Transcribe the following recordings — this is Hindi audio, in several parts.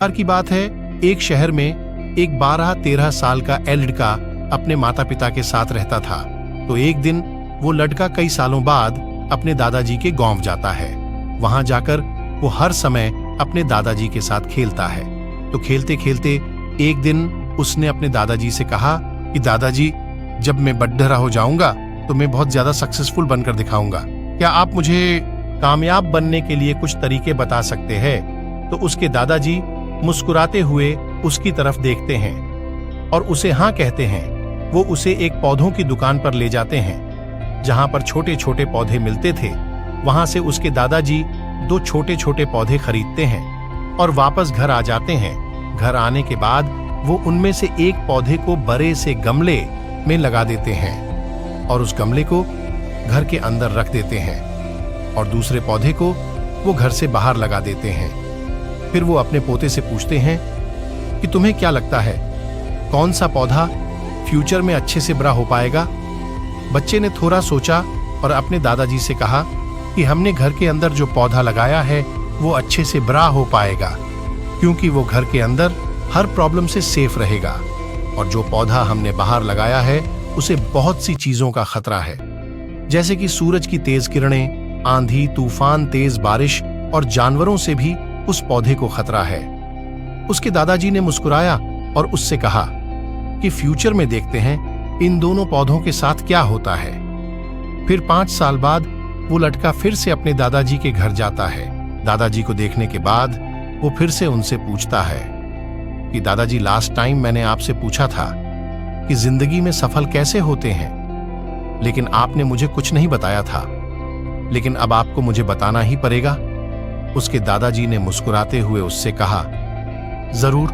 बार की बात है, एक शहर में एक 12-13 साल का लड़का अपने माता पिता के साथ रहता था। तो एक दिन वो लड़का कई सालों बाद अपने दादाजी के गांव जाता है। वहां जाकर वो हर समय अपने दादाजी के साथ खेलता है। तो खेलते खेलते एक दिन उसने अपने दादाजी से कहा कि दादाजी, जब मैं बड़ा हो जाऊंगा तो मैं बहुत ज्यादा सक्सेसफुल बनकर दिखाऊंगा। क्या आप मुझे कामयाब बनने के लिए कुछ तरीके बता सकते हैं? तो उसके दादाजी मुस्कुराते हुए उसकी तरफ देखते हैं और उसे हाँ कहते हैं। वो उसे एक पौधों की दुकान पर ले जाते हैं जहां पर छोटे छोटे पौधे मिलते थे। वहां से उसके दादाजी 2 छोटे छोटे पौधे खरीदते हैं और वापस घर आ जाते हैं। घर आने के बाद वो उनमें से एक पौधे को बड़े से गमले में लगा देते हैं और उस गमले को घर के अंदर रख देते हैं और दूसरे पौधे को वो घर से बाहर लगा देते हैं। फिर वो अपने पोते से पूछते हैं कि तुम्हें क्या लगता है, कौन सा पौधा फ्यूचर में अच्छे से बड़ा हो पाएगा? बच्चे ने थोड़ा सोचा और अपने दादाजी से कहा कि हमने घर के अंदर जो पौधा लगाया है वो अच्छे से बड़ा हो पाएगा, क्योंकि वो घर के अंदर हर प्रॉब्लम से सेफ रहेगा। और जो पौधा हमने बाहर लगाया है उसे बहुत सी चीजों का खतरा है, जैसे कि सूरज की तेज किरणें, आंधी, तूफान, तेज बारिश और जानवरों से भी उस पौधे को खतरा है। उसके दादाजी ने मुस्कुराया और उससे कहा कि फ्यूचर में देखते हैं इन दोनों पौधों के साथ क्या होता है। फिर 5 साल बाद वो लड़का फिर से अपने दादाजी के घर जाता है। दादाजी को देखने के बाद वो फिर से उनसे पूछता है कि दादाजी, लास्ट टाइम मैंने आपसे पूछा था कि जिंदगी में सफल कैसे होते हैं, लेकिन आपने मुझे कुछ नहीं बताया था, लेकिन अब आपको मुझे बताना ही पड़ेगा। उसके दादाजी ने मुस्कुराते हुए उससे कहा, जरूर,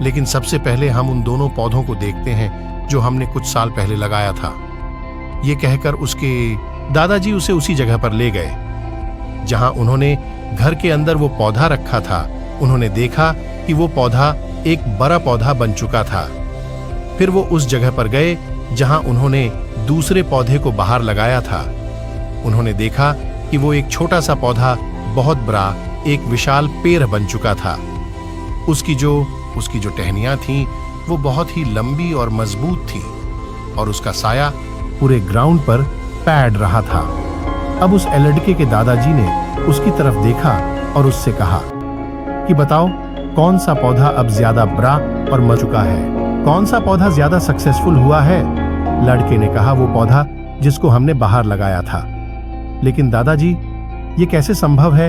लेकिन सबसे पहले हम उन दोनों पौधों को देखते हैं जो हमने कुछ साल पहले लगाया था। ये कहकर उसके दादाजी उसे उसी जगह पर ले गए जहां उन्होंने घर के अंदर वो पौधा रखा था। उन्होंने देखा कि वो पौधा एक बड़ा पौधा बन चुका था। फिर वो उस जगह पर गए जहां उन्होंने दूसरे पौधे को बाहर लगाया था। उन्होंने देखा कि वो एक छोटा सा पौधा बहुत बड़ा एक विशाल पेड़ बन चुका था। उसकी जो टहनियां थीं वो बहुत ही लंबी और मजबूत थी और उसका साया पूरे ग्राउंड पर पैड रहा था। अब उस लड़के के दादाजी ने उसकी तरफ देखा और उससे कहा कि बताओ, कौन सा पौधा अब ज्यादा बड़ा और मर चुका है, कौन सा पौधा ज्यादा सक्सेसफुल हुआ है? लड़के ने कहा, वो पौधा जिसको हमने बाहर लगाया था। लेकिन दादाजी, ये कैसे संभव है?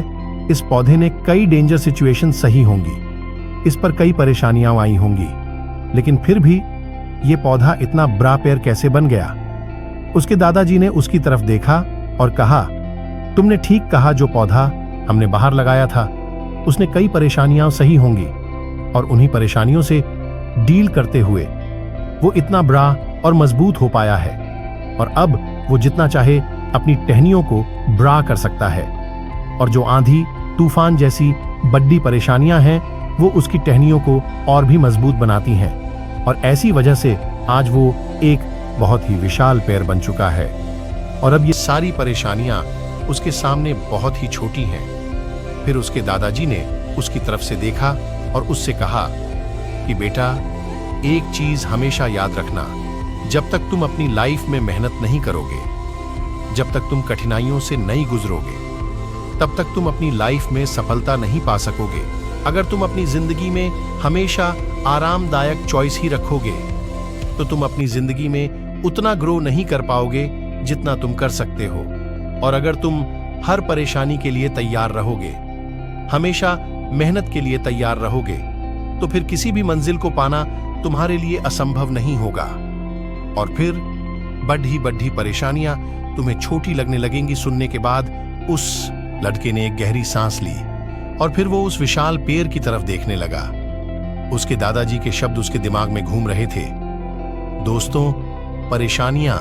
इस पौधे ने कई डेंजर सिचुएशन सही होंगी, इस पर कई परेशानियां आई होंगी, लेकिन फिर भी ये पौधा इतना बड़ा पेड़ कैसे बन गया? उसके दादाजी ने उसकी तरफ देखा और कहा, तुमने ठीक कहा, जो पौधा हमने बाहर लगाया था उसने कई परेशानियां सही होंगी और उन्हीं परेशानियों से डील करते हुए वो इतना बड़ा और मजबूत हो पाया है और अब वो जितना चाहे अपनी टहनियों को बड़ा कर सकता है। और जो आंधी, तूफान जैसी बड़ी परेशानियां हैं वो उसकी टहनियों को और भी मजबूत बनाती हैं और ऐसी वजह से आज वो एक बहुत ही विशाल पेड़ बन चुका है और अब ये सारी परेशानियां उसके सामने बहुत ही छोटी हैं। फिर उसके दादाजी ने उसकी तरफ से देखा और उससे कहा कि बेटा, एक चीज हमेशा याद रखना, जब तक तुम अपनी लाइफ में मेहनत नहीं करोगे, जब तक तुम कठिनाइयों से नहीं गुजरोगे, तब तक तुम अपनी लाइफ में सफलता नहीं पा सकोगे। अगर तुम अपनी जिंदगी में हमेशा आरामदायक चॉइस ही रखोगे तो तुम अपनी जिंदगी में उतना ग्रो नहीं कर पाओगे जितना तुम कर सकते हो। और अगर तुम हर परेशानी के लिए तैयार रहोगे, हमेशा मेहनत के लिए तैयार रहोगे, तो फिर किसी भी मंजिल को पाना तुम्हारे लिए असंभव नहीं होगा। और फिर बढ़ी बढ़ी परेशानियां तुम्हें छोटी लगने लगेंगी। सुनने के बाद उस लड़के ने एक गहरी सांस ली और फिर वो उस विशाल पेड़ की तरफ देखने लगा। उसके दादाजी के शब्द उसके दिमाग में घूम रहे थे, दोस्तों, परेशानियां,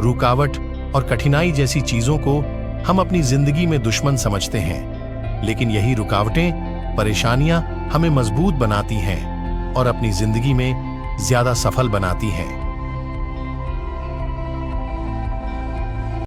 रुकावट और कठिनाई जैसी चीजों को हम अपनी जिंदगी में दुश्मन समझते हैं, लेकिन यही रुकावटें, परेशानियां हमें मजबूत बनाती हैं और अपनी जिंदगी में ज्यादा सफल बनाती हैं।